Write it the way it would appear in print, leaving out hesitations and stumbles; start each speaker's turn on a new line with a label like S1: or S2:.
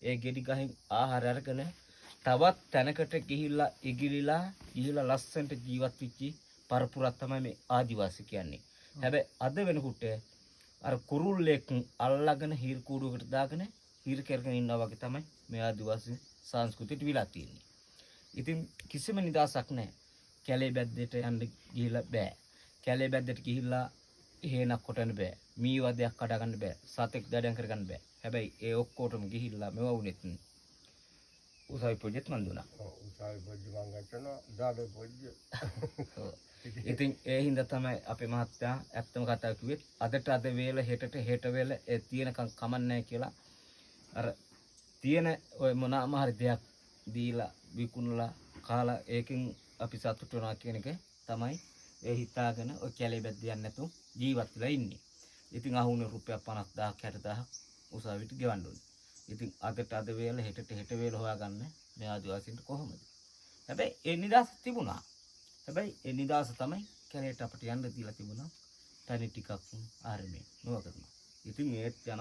S1: ඒ ගෙඩි ගහෙන් ආහාර අරගෙන තවත් තැනකට ගිහිල්ලා ලස්සනට ජීවත් වෙච්චි පරපුරක් තමයි මේ ආදිවාසී කියන්නේ. හැබැයි අද වෙනකොට අර කුරුල්ලෙක් අල්ලගෙන හිර කූඩුවකට දාගෙන හිර කරගෙන ඉන්නවා වගේ තමයි මේ ආදිවාසී සංස්කෘතියට විලා තියෙන්නේ. ඉතින් කිසිම නිදහසක් නැහැ. කැලේ බැද්දට යන්න ගිහිල්ලා බෑ. කැලේ බැද්දට ගිහිල්ලා හේනක් කොටන්න බෑ. මී වදයක් කඩා ගන්න බෑ. සතෙක් දඩයන් කරගන්න බෑ. හැබැයි ඒ ඔක්කොටම ගිහිල්ලා මෙව වුණෙත් උසාවි පොජෙත් මන් දුනා.
S2: ඔව් උසාවි පොජ්ජ මං ගන්නවා දාඩේ පොජ්ජ.
S1: ඉතින් ඒ හින්දා තමයි අපේ මහත්තයා ඇත්තම කතාව කිව්වේ අදට අද වේල හෙට වේල ඒ තියෙනකම් කමන්නේ කියලා අර තියෙන ඔය මොනවාම හරි දෙයක් දීලා විකුණලා කාලා ඒකෙන් අපි සතුට වෙනවා කියන එක තමයි ඒ හිතාගෙන ඔය කැලේ බැද්ද යන්නේ නැතු ජීවත් වෙලා ඉන්නේ. ඉතින් අහුනේ රුපියල් 50000ක් 60000ක් උසාවියට ගෙවන්න ඕනේ. ඉතින් අදට අද වේල හෙට වේල හොයාගන්න මේ ආදිවාසීන්ට කොහොමද? හැබැයි ඒ නිදාස් තිබුණා. හැබැයි ඒ නිදාස තමයි කැලේට අපිට යන්න දීලා තිබුණා. තනි ටිකක් ආරමේ නොවකද. ඉතින් ඒත් යන